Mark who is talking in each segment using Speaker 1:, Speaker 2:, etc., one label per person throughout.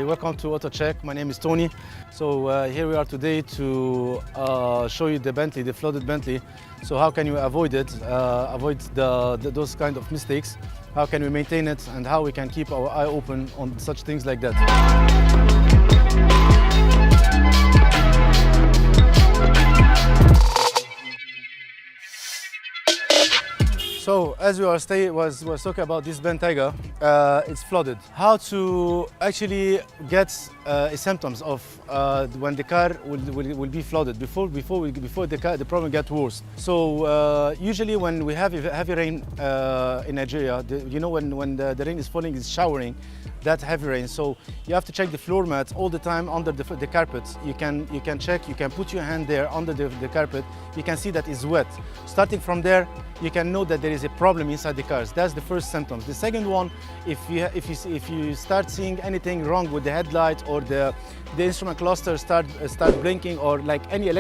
Speaker 1: Welcome to Auto Check. My name is Tony. So here we are today to show you the Bentley, the flooded Bentley. So how can you avoid it, avoid those kind of mistakes? How can we maintain it, and how we can keep our eye open on such things like that? So as we was talking about this Bentayga, it's flooded. How to actually get symptoms of when the car will be flooded before the problem gets worse. So usually when we have heavy rain in Nigeria, you know when the rain is falling, it's showering, that heavy rain. So you have to check the floor mat all the time under the carpet. You can check. You can put your hand there under the carpet. You can see that it's wet. Starting from there, you can know that there is a problem inside the cars. That's the first symptoms. The second one, if you start seeing anything wrong with the headlight, or the instrument cluster start blinking, or like any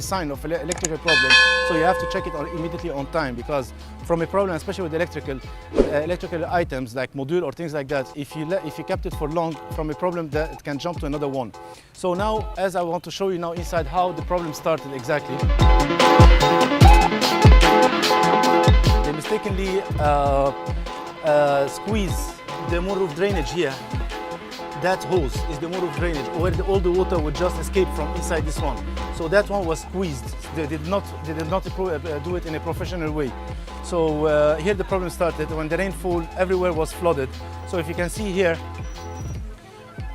Speaker 1: sign of electrical problem, so you have to check it immediately on time, because from a problem, especially with electrical items like module or things like that, if you kept it for long, from a problem that it can jump to another one. So now, as I want to show you now inside how the problem started exactly. They mistakenly squeeze the motor drainage here. That hose is the motor drainage, where all the water would just escape from inside this one. So that one was squeezed. They did not do it in a professional way. So here the problem started when the rainfall everywhere was flooded. So if you can see here,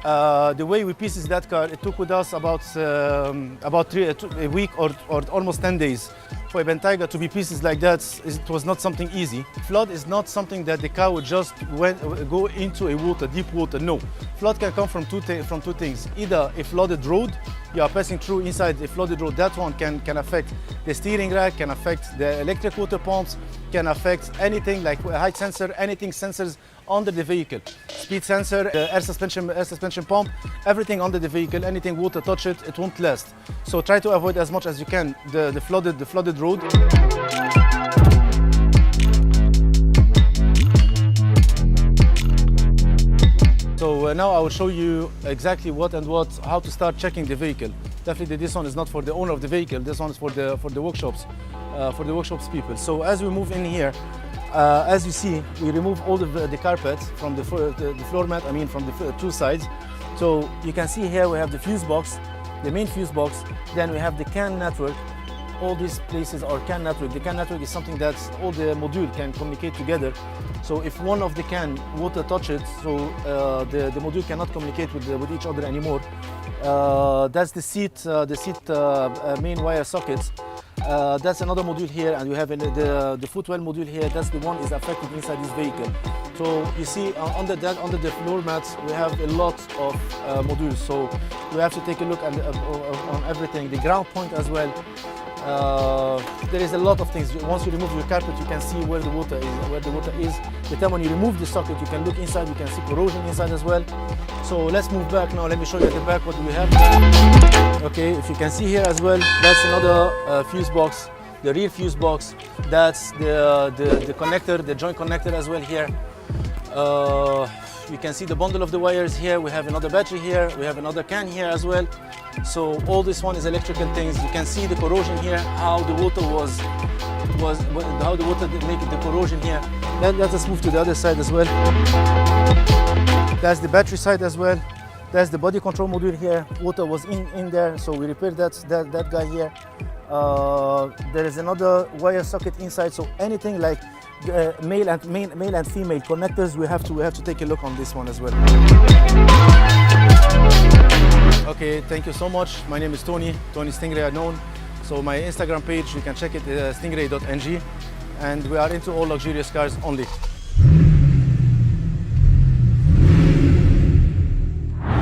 Speaker 1: the way we pieces that car, it took with us about a week or almost 10 days. For a Bentayga to be pieces like that, it was not something easy. Flood is not something that the car would just go into a deep water. No, flood can come from two things. Either a flooded road, you are passing through inside a flooded road. That one can affect the steering rack, can affect the electric water pumps, can affect anything like a height sensor, anything sensors under the vehicle. Speed sensor, air suspension pump, everything under the vehicle, anything water touch it, it won't last. So try to avoid as much as you can the flooded road. So now I will show you exactly how to start checking the vehicle. Definitely this one is not for the owner of the vehicle, this one is for the workshops, people. So as we move in here, as you see, we remove all the carpet from the floor mat, I mean from the two sides. So you can see here we have the fuse box, the main fuse box, then we have the CAN network. All these places are CAN network. The CAN network is something that all the module can communicate together. So if one of the CAN water touches, so the module cannot communicate with each other anymore. That's the seat main wire sockets. That's another module here, and we have the footwell module here. That's the one is affected inside this vehicle. So you see under the floor mats we have a lot of modules. So we have to take a look on everything. The ground point as well. There is a lot of things. Once you remove your carpet, you can see where the water is. The time when you remove the socket, you can look inside, you can see corrosion inside as well. So let's move back now. Let me show you at the back what we have. Okay, if you can see here as well, that's another fuse box, the rear fuse box. That's the connector, the joint connector as well here. You can see the bundle of the wires here. We have another battery here. We have another CAN here as well. So all this one is electrical things. You can see the corrosion here, how the water how the water did make the corrosion here. Then let us move to the other side as well. That's the battery side as well. That's the body control module here. Water was in there, so we repaired that guy here. There is another wire socket inside. So anything like male and female connectors, we have to take a look on this one as well. Okay, thank you so much. My name is Tony Stingray unknown. So my Instagram page, you can check it, stingray.ng, and we are into all luxurious cars only.